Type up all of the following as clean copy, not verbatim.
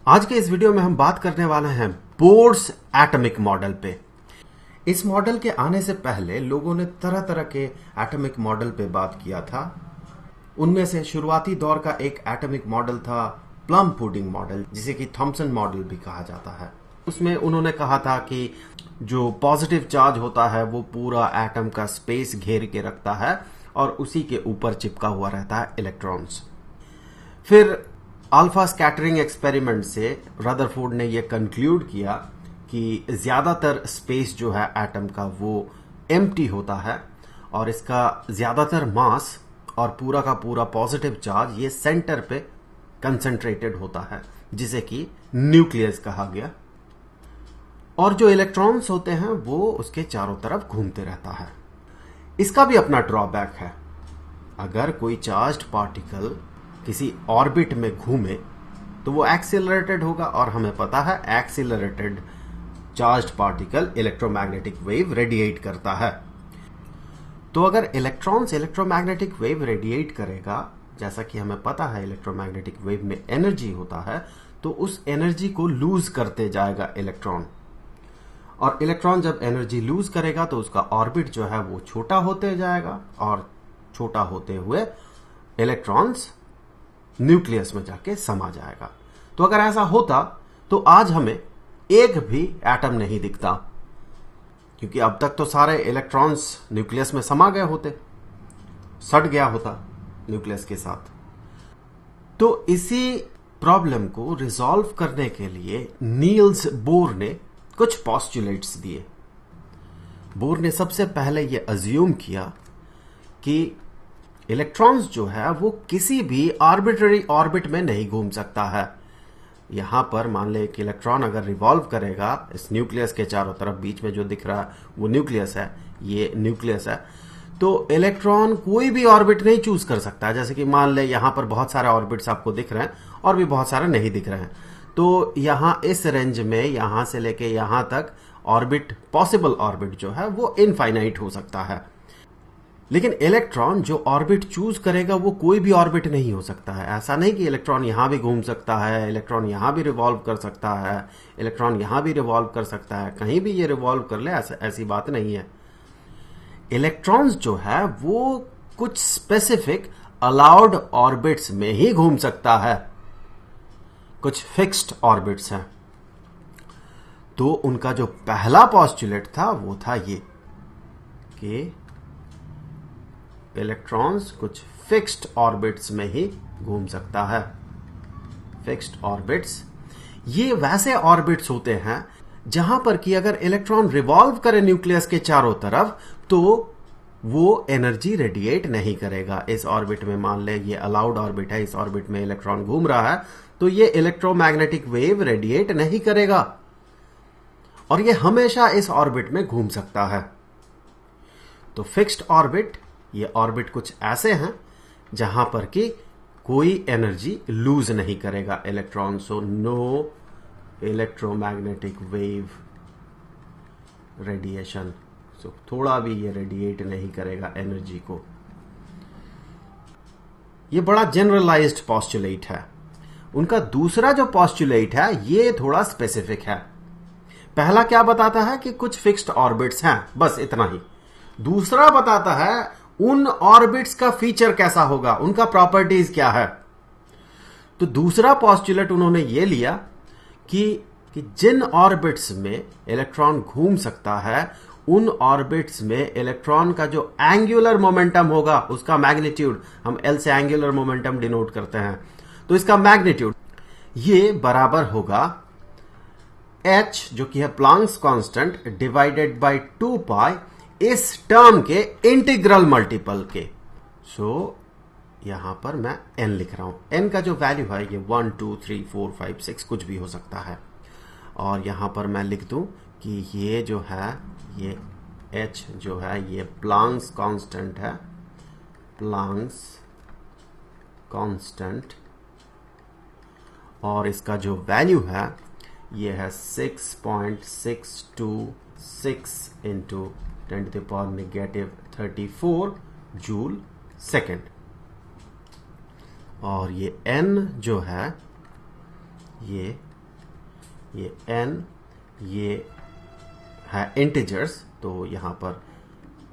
आज के इस वीडियो में हम बात करने वाले हैं बोर्स एटॉमिक मॉडल पे। इस मॉडल के आने से पहले लोगों ने तरह तरह के एटॉमिक मॉडल पे बात किया था। उनमें से शुरुआती दौर का एक एटॉमिक मॉडल था प्लम पुडिंग मॉडल, जिसे कि थॉमसन मॉडल भी कहा जाता है। उसमें उन्होंने कहा था कि जो पॉजिटिव चार्ज होता है वो पूरा एटम का स्पेस घेर के रखता है और उसी के ऊपर चिपका हुआ रहता है इलेक्ट्रॉन्स। फिर अल्फा स्कैटरिंग एक्सपेरिमेंट से रदरफोर्ड ने यह कंक्लूड किया कि ज्यादातर स्पेस जो है एटम का वो एम्प्टी होता है और इसका ज्यादातर मास और पूरा का पूरा पॉजिटिव चार्ज ये सेंटर पे कंसंट्रेटेड होता है, जिसे कि न्यूक्लियस कहा गया। और जो इलेक्ट्रॉन्स होते हैं वो उसके चारों तरफ घूमते रहता है। इसका भी अपना ड्रॉबैक है। अगर कोई चार्ज्ड पार्टिकल किसी ऑर्बिट में घूमे तो वो एक्सीलरेटेड होगा, और हमें पता है accelerated charged particle electromagnetic wave radiate करता है। तो अगर इलेक्ट्रॉन्स इलेक्ट्रोमैग्नेटिक वेव रेडिएट करेगा, जैसा कि हमें पता है इलेक्ट्रोमैग्नेटिक वेव में एनर्जी होता है, तो उस एनर्जी को लूज करते जाएगा इलेक्ट्रॉन। और इलेक्ट्रॉन जब एनर्जी लूज करेगा तो उसका ऑर्बिट जो है वो छोटा होते जाएगा, और छोटा होते हुए इलेक्ट्रॉन्स न्यूक्लियस में जाके समा जाएगा। तो अगर ऐसा होता तो आज हमें एक भी एटम नहीं दिखता, क्योंकि अब तक तो सारे इलेक्ट्रॉन्स न्यूक्लियस में समा गए होते, सट गया होता न्यूक्लियस के साथ। तो इसी प्रॉब्लम को रिजॉल्व करने के लिए नील्स बोर ने कुछ पॉस्टुलेट्स दिए। बोर ने सबसे पहले यह अज्यूम किया कि इलेक्ट्रॉन्स जो है वो किसी भी आर्बिट्ररी ऑर्बिट में नहीं घूम सकता है। यहां पर मान ले कि इलेक्ट्रॉन अगर रिवॉल्व करेगा इस न्यूक्लियस के चारों तरफ, बीच में जो दिख रहा है वो न्यूक्लियस है, ये न्यूक्लियस है, तो इलेक्ट्रॉन कोई भी ऑर्बिट नहीं चूज कर सकता है। जैसे कि मान ले यहां पर बहुत सारे ऑर्बिट्स आपको दिख रहे हैं और भी बहुत सारे नहीं दिख रहे हैं, तो यहां इस रेंज में यहां से लेके यहां तक ऑर्बिट, पॉसिबल ऑर्बिट जो है वो इनफाइनाइट हो सकता है। लेकिन इलेक्ट्रॉन जो ऑर्बिट चूज करेगा वो कोई भी ऑर्बिट नहीं हो सकता है। ऐसा नहीं कि इलेक्ट्रॉन यहां भी घूम सकता है, इलेक्ट्रॉन यहां भी रिवॉल्व कर सकता है, इलेक्ट्रॉन यहां भी रिवॉल्व कर सकता है, कहीं भी ये रिवॉल्व कर ले, ऐसी बात नहीं है। इलेक्ट्रॉन्स जो है वो कुछ स्पेसिफिक अलाउड ऑर्बिट्स में ही घूम सकता है, कुछ फिक्स्ड ऑर्बिट्स हैं। तो उनका जो पहला पॉस्टुलेट था वो था ये कि इलेक्ट्रॉन्स कुछ फिक्स्ड ऑर्बिट्स में ही घूम सकता है। फिक्स्ड ऑर्बिट्स ये वैसे ऑर्बिट्स होते हैं जहां पर कि अगर इलेक्ट्रॉन रिवॉल्व करे न्यूक्लियस के चारों तरफ तो वो एनर्जी रेडिएट नहीं करेगा। इस ऑर्बिट में मान ले ये अलाउड ऑर्बिट है, इस ऑर्बिट में इलेक्ट्रॉन घूम रहा है, तो ये इलेक्ट्रोमैग्नेटिक वेव रेडिएट नहीं करेगा और ये हमेशा इस ऑर्बिट में घूम सकता है। तो फिक्स्ड ऑर्बिट, ये ऑर्बिट कुछ ऐसे हैं जहां पर कि कोई एनर्जी लूज नहीं करेगा electron, so no electromagnetic wave radiation, so थोड़ा भी ये रेडिएट नहीं करेगा एनर्जी को। ये बड़ा जनरलाइज्ड पॉस्टुलेट है। उनका दूसरा जो पॉस्टुलेट है ये थोड़ा स्पेसिफिक है। पहला क्या बताता है कि कुछ फिक्स्ड ऑर्बिट्स हैं, बस इतना ही। दूसरा बताता है उन ऑर्बिट्स का फीचर कैसा होगा, उनका प्रॉपर्टीज क्या है। तो दूसरा पॉस्टुलेट उन्होंने ये लिया कि जिन ऑर्बिट्स में इलेक्ट्रॉन घूम सकता है उन ऑर्बिट्स में इलेक्ट्रॉन का जो एंगुलर मोमेंटम होगा उसका मैग्नीट्यूड, हम एल से एंगुलर मोमेंटम डिनोट करते हैं, तो इसका मैग्नीट्यूड ये बराबर होगा h, जो कि है प्लांक्स कांस्टेंट, डिवाइडेड बाय 2 पाई इस टर्म के इंटीग्रल मल्टीपल के। सो यहां पर मैं n लिख रहा हूं। n का जो वैल्यू है ये 1 2 3 4 5 6 कुछ भी हो सकता है, और यहां पर मैं लिख दूं कि ये जो है ये h जो है ये प्लांक्स कांस्टेंट है, प्लांक्स कांस्टेंट, और इसका जो वैल्यू है ये है 6.626 इंटू 10⁻⁻34 जूल सेकेंड। और ये n जो है ये ये n, ये है इंटीजर्स, तो यहां पर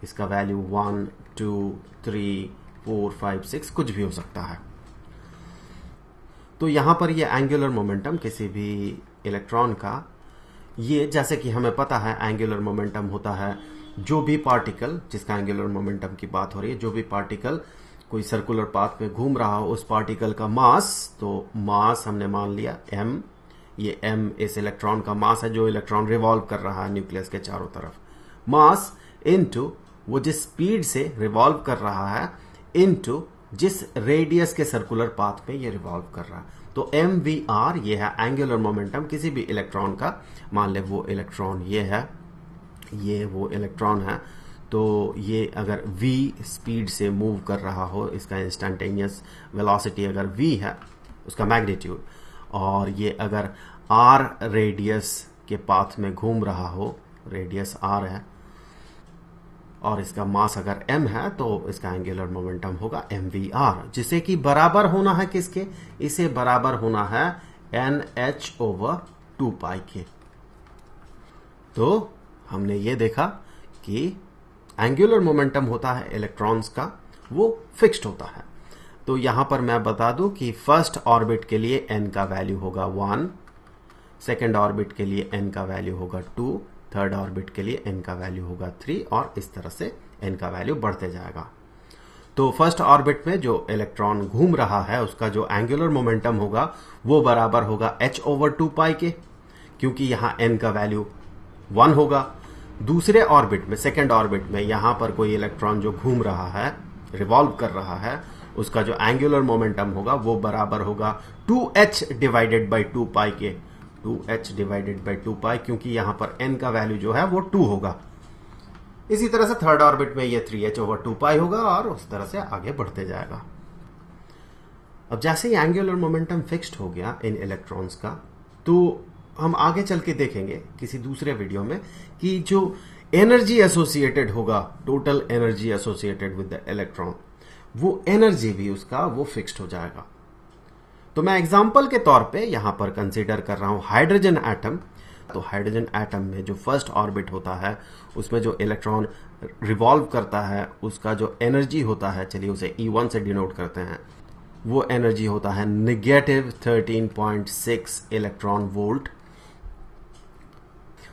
इसका वैल्यू 1, 2, 3, 4, 5, 6 कुछ भी हो सकता है। तो यहां पर ये एंगुलर मोमेंटम किसी भी इलेक्ट्रॉन का, ये जैसे कि हमें पता है एंगुलर मोमेंटम होता है जो भी पार्टिकल, जिसका एंगुलर मोमेंटम की बात हो रही है, जो भी पार्टिकल कोई सर्कुलर पाथ में घूम रहा हो उस पार्टिकल का मास, तो मास हमने मान लिया m, ये m इस इलेक्ट्रॉन का मास है जो इलेक्ट्रॉन रिवॉल्व कर रहा है न्यूक्लियस के चारों तरफ, मास इनटू वो जिस स्पीड से रिवॉल्व कर रहा है इनटू जिस रेडियस के सर्कुलर पाथ में ये रिवॉल्व कर रहा है। तो mvr ये है एंगुलर मोमेंटम किसी भी इलेक्ट्रॉन का। मान ले वो इलेक्ट्रॉन ये है, ये वो इलेक्ट्रॉन है, तो ये अगर v स्पीड से मूव कर रहा हो, इसका इंस्टेंटेनियस वेलोसिटी अगर v है उसका मैग्नीट्यूड, और ये अगर r रेडियस के पाथ में घूम रहा हो, रेडियस r है, और इसका मास अगर m है, तो इसका एंगुलर मोमेंटम होगा mvr, जिसे कि बराबर होना है किसके, इसे बराबर होना है nh/2π के। तो हमने ये देखा कि एंगुलर मोमेंटम होता है इलेक्ट्रॉन्स का, वो फिक्स्ड होता है। तो यहां पर मैं बता दूं कि फर्स्ट ऑर्बिट के लिए n का वैल्यू होगा 1, सेकेंड ऑर्बिट के लिए n का वैल्यू होगा 2, थर्ड ऑर्बिट के लिए n का वैल्यू होगा 3, और इस तरह से n का वैल्यू बढ़ते जाएगा। तो फर्स्ट ऑर्बिट में जो इलेक्ट्रॉन घूम रहा है उसका जो एंगुलर मोमेंटम होगा वो बराबर होगा h/2π के, क्योंकि यहां n का वैल्यू 1 होगा। दूसरे ऑर्बिट में, सेकेंड ऑर्बिट में, यहां पर कोई इलेक्ट्रॉन जो घूम रहा है, रिवॉल्व कर रहा है, उसका जो एंगुलर मोमेंटम होगा वो बराबर होगा 2h/2π के, 2h/2π, क्योंकि यहां पर n का वैल्यू जो है वो 2 होगा। इसी तरह से थर्ड ऑर्बिट में ये 3h/2π होगा, और उस तरह से आगे बढ़ते जाएगा। अब जैसे ही एंगुलर मोमेंटम फिक्स्ड हो गया इन इलेक्ट्रॉन्स का, तो हम आगे चल के देखेंगे किसी दूसरे वीडियो में कि जो एनर्जी एसोसिएटेड होगा, total energy associated with the electron, वो एनर्जी भी उसका वो फिक्स्ड हो जाएगा। तो मैं एग्जांपल के तौर पे यहां पर कंसीडर कर रहा हूं हाइड्रोजन एटम। तो हाइड्रोजन एटम में जो फर्स्ट ऑर्बिट होता है उसमें जो इलेक्ट्रॉन रिवॉल्व करता है उसका जो एनर्जी होता है, चलिए उसे E1 से डिनोट करते हैं, वो एनर्जी होता है -13.6 इलेक्ट्रॉन वोल्ट।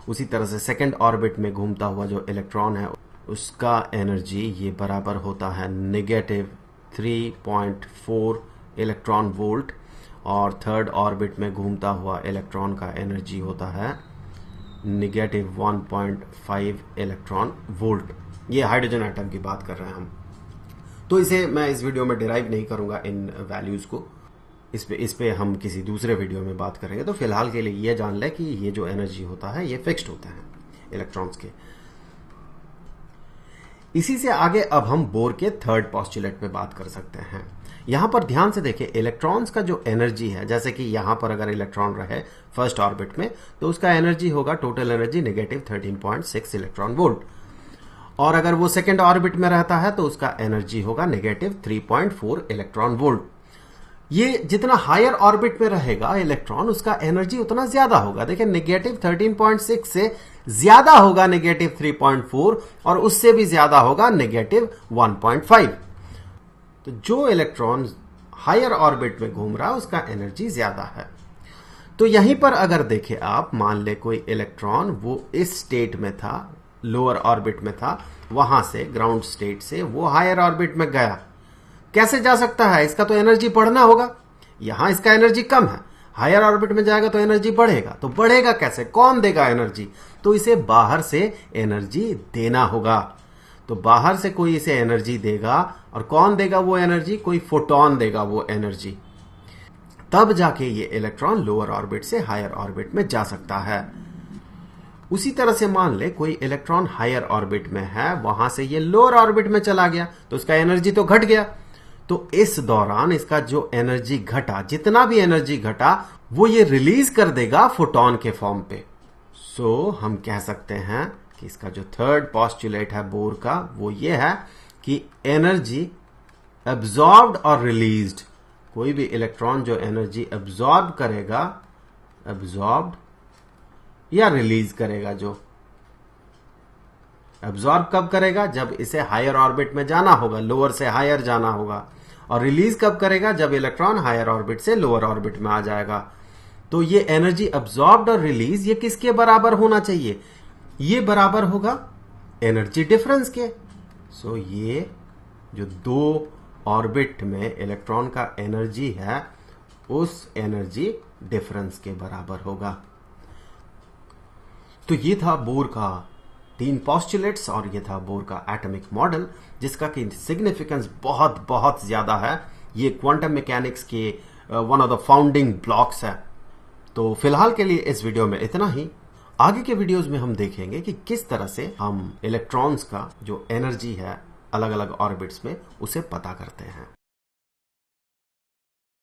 उसी तरह से सेकेंड ऑर्बिट में घूमता हुआ जो इलेक्ट्रॉन है उसका एनर्जी ये बराबर होता है -3.4 इलेक्ट्रॉन वोल्ट, और थर्ड ऑर्बिट में घूमता हुआ इलेक्ट्रॉन का एनर्जी होता है -1.5 इलेक्ट्रॉन वोल्ट। ये हाइड्रोजन एटम की बात कर रहे हैं हम। तो इसे मैं इस वीडियो में डिराइव नहीं करूंगा इन वैल्यूज को, इस पे हम किसी दूसरे वीडियो में बात करेंगे। तो फिलहाल के लिए ये जान ले कि ये जो एनर्जी होता है ये फिक्स्ड होता है इलेक्ट्रॉन्स के। इसी से आगे अब हम बोर के थर्ड पोस्टुलेट पे बात कर सकते हैं। यहां पर ध्यान से देखें, इलेक्ट्रॉन्स का जो एनर्जी है, जैसे कि यहां पर अगर इलेक्ट्रॉन रहे फर्स्ट ऑर्बिट में तो उसका एनर्जी होगा टोटल एनर्जी -13.6 इलेक्ट्रॉन वोल्ट, और अगर वो सेकेंड ऑर्बिट में रहता है तो उसका एनर्जी होगा -3.4 इलेक्ट्रॉन वोल्ट। ये जितना हायर ऑर्बिट में रहेगा इलेक्ट्रॉन उसका एनर्जी उतना ज्यादा होगा। देखिए -13.6 से ज्यादा होगा -3.4, और उससे भी ज्यादा होगा -1.5। तो जो इलेक्ट्रॉन हायर ऑर्बिट में घूम रहा है उसका एनर्जी ज्यादा है। तो यहीं पर अगर देखें आप, मान ले कोई इलेक्ट्रॉन वो इस स्टेट में था, लोअर ऑर्बिट में था, वहां से ग्राउंड स्टेट से वो हायर ऑर्बिट में गया, कैसे जा सकता है? इसका तो एनर्जी बढ़ना होगा। यहां इसका एनर्जी कम है, हायर ऑर्बिट में जाएगा तो एनर्जी बढ़ेगा। तो बढ़ेगा कैसे? कौन देगा एनर्जी? तो इसे बाहर से एनर्जी देना होगा। तो बाहर से कोई इसे एनर्जी देगा, और कौन देगा वो एनर्जी? कोई फोटोन देगा वो एनर्जी। तब जाके ये इलेक्ट्रॉन लोअर ऑर्बिट से हायर ऑर्बिट में जा सकता है। उसी तरह से मान ले कोई इलेक्ट्रॉन हायर ऑर्बिट में है, वहां से ये लोअर ऑर्बिट में चला गया तो उसका एनर्जी तो घट गया। तो इस दौरान इसका जो एनर्जी घटा, जितना भी एनर्जी घटा, वो ये रिलीज कर देगा फोटोन के फॉर्म पे। सो हम कह सकते हैं कि इसका जो थर्ड पोस्टुलेट है बोर का वो ये है कि एनर्जी एब्जॉर्ब्ड और रिलीज्ड, कोई भी इलेक्ट्रॉन जो एनर्जी एब्जॉर्ब करेगा, एब्जॉर्ब्ड या रिलीज करेगा? जो एब्जॉर्ब कब करेगा? जब इसे हायर ऑर्बिट में जाना होगा, लोअर से हायर जाना होगा। और रिलीज कब करेगा? जब इलेक्ट्रॉन हायर ऑर्बिट से लोअर ऑर्बिट में आ जाएगा। तो ये एनर्जी एब्जॉर्ब्ड और रिलीज ये किसके बराबर होना चाहिए? ये बराबर होगा एनर्जी डिफरेंस के। सो ये जो दो ऑर्बिट में इलेक्ट्रॉन का एनर्जी है उस एनर्जी डिफरेंस के बराबर होगा। तो ये था बोर का 3 पोस्टुलेट्स और ये था बोर का एटॉमिक मॉडल, जिसका कि सिग्निफिकेंस बहुत बहुत ज्यादा है। ये क्वांटम मैकेनिक्स के one of the founding blocks है। तो फिलहाल के लिए इस वीडियो में इतना ही। आगे के वीडियोस में हम देखेंगे कि किस तरह से हम इलेक्ट्रॉन्स का जो एनर्जी है अलग अलग ऑर्बिट्स में उसे पता करते हैं।